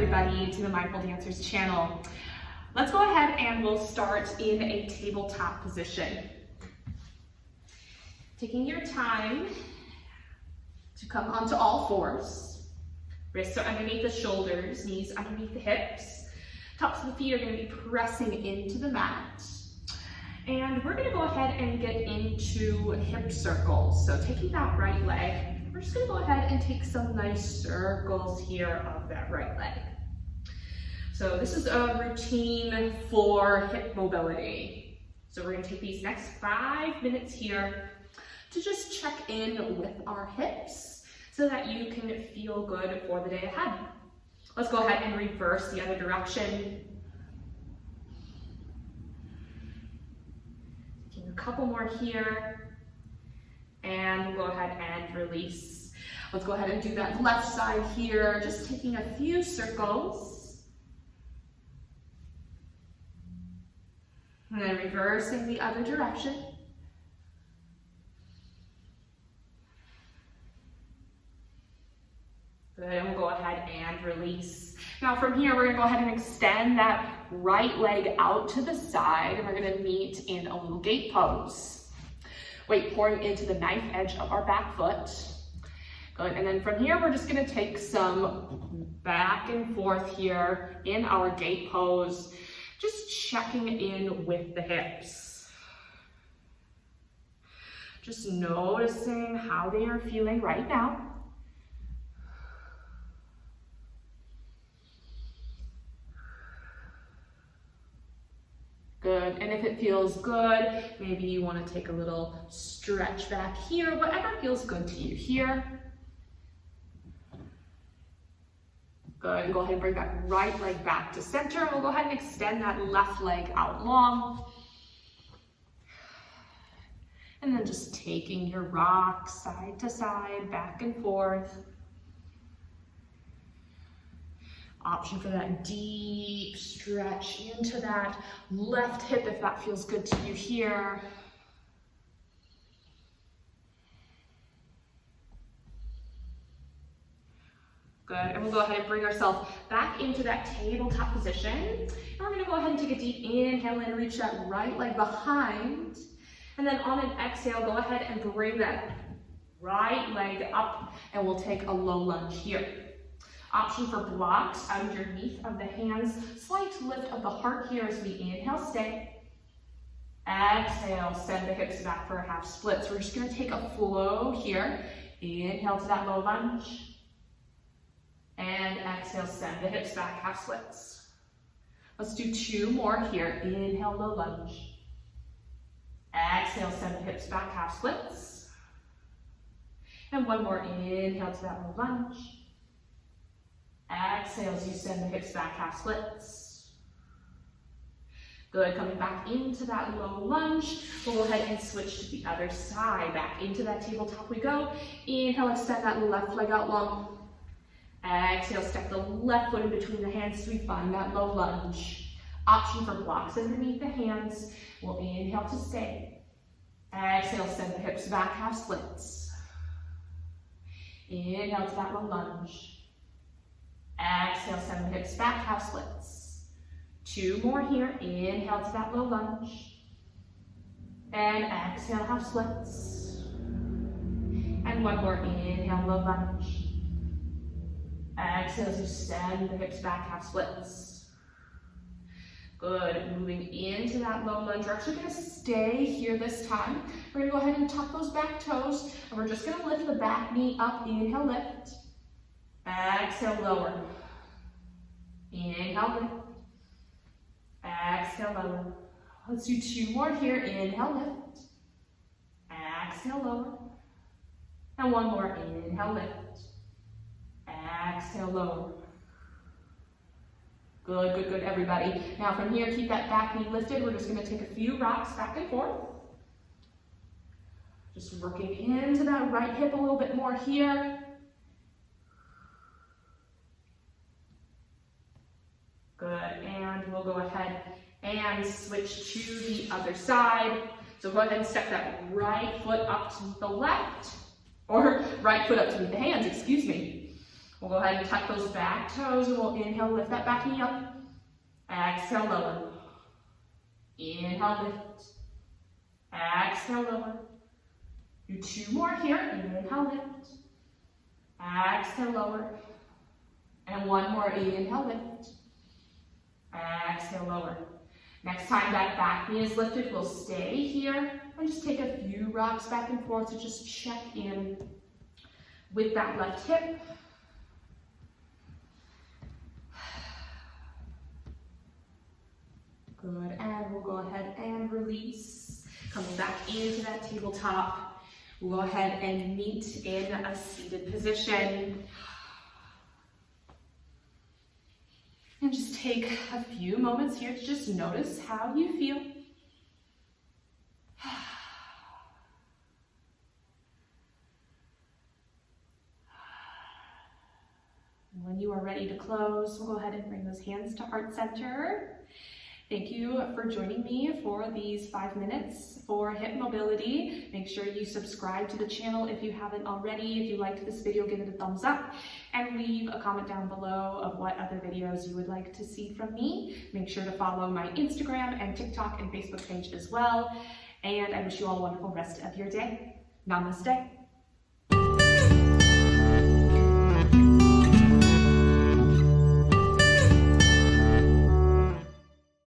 everybody to the Mindful Dancers channel. Let's go ahead and we'll start in a tabletop position. Taking your time to come onto all fours. Wrists are underneath the shoulders, knees underneath the hips. Tops of the feet are going to be pressing into the mat. And we're going to go ahead and get into hip circles. So taking that right leg, we're just going to go ahead and take some nice circles here of that right leg. So this is a routine for hip mobility. So we're going to take these next 5 minutes here to just check in with our hips so that you can feel good for the day ahead. Let's go ahead and reverse the other direction. Taking a couple more here, and we'll go ahead and release. Let's go ahead and do that left side here, just taking a few circles. And then reversing the other direction. Good, and we'll go ahead and release. Now from here, we're gonna go ahead and extend that right leg out to the side, and we're gonna meet in a little gate pose. Weight pouring into the knife edge of our back foot. Good, and then from here, we're just gonna take some back and forth here in our gate pose, just checking in with the hips. Just noticing how they are feeling right now. Good, and if it feels good, maybe you want to take a little stretch back here, whatever feels good to you here. Good, and go ahead and bring that right leg back to center. We'll go ahead and extend that left leg out long. And then just taking your rock side to side, back and forth. Option for that deep stretch into that left hip if that feels good to you here. Good, and we'll go ahead and bring ourselves back into that tabletop position. And we're gonna go ahead and take a deep inhale and reach that right leg behind. And then on an exhale, go ahead and bring that right leg up, and we'll take a low lunge here. Option for blocks underneath of the hands. Slight lift of the heart here as we inhale, stay. Exhale, send the hips back for a half split. So we're just gonna take a flow here. Inhale to that low lunge. And exhale, send the hips back, half splits. Let's do 2 more here. Inhale, low lunge. Exhale, send the hips back, half splits. And 1 more, inhale to that low lunge. Exhale as you send the hips back, half splits. Good, coming back into that low lunge. We'll go ahead and switch to the other side. Back into that tabletop we go. Inhale, extend that left leg out long. Exhale, step the left foot in between the hands as we find that low lunge. Option for blocks underneath the hands. We'll inhale to stay. Exhale, send the hips back, half splits. Inhale to that low lunge. Exhale, send the hips back, half splits. 2 more here. Inhale to that low lunge. And exhale, half splits. And 1 more. Inhale, low lunge. Exhale as you send the hips back, half splits. Good, moving into that low lunge. We're actually gonna stay here this time. We're gonna go ahead and tuck those back toes, and we're just gonna lift the back knee up. Inhale, lift. Exhale, lower. Inhale, lift. Exhale, lower. Let's do 2 more here. Inhale, lift. Exhale, lower. And 1 more. Inhale, lift. Exhale, lower. Good, good, good, everybody. Now from here, keep that back knee lifted. We're just gonna take a few rocks back and forth. Just working into that right hip a little bit more here. Good, and we'll go ahead and switch to the other side. So go ahead and step that right foot up to the left, or right foot up to the hands, excuse me. We'll go ahead and tuck those back toes and we'll inhale, lift that back knee up. Exhale, lower. Inhale, lift. Exhale, lower. Do 2 more here. Inhale, lift. Exhale, lower. And 1 more. Inhale, lift. Exhale, lower. Next time that back knee is lifted, we'll stay here and just take a few rocks back and forth to just check in with that left hip. Good, and we'll go ahead and release. Coming back into that tabletop. We'll go ahead and meet in a seated position. And just take a few moments here to just notice how you feel. And when you are ready to close, we'll go ahead and bring those hands to heart center. Thank you for joining me for these 5 minutes for hip mobility. Make sure you subscribe to the channel if you haven't already. If you liked this video, give it a thumbs up and leave a comment down below of what other videos you would like to see from me. Make sure to follow my Instagram and TikTok and Facebook page as well. And I wish you all a wonderful rest of your day. Namaste.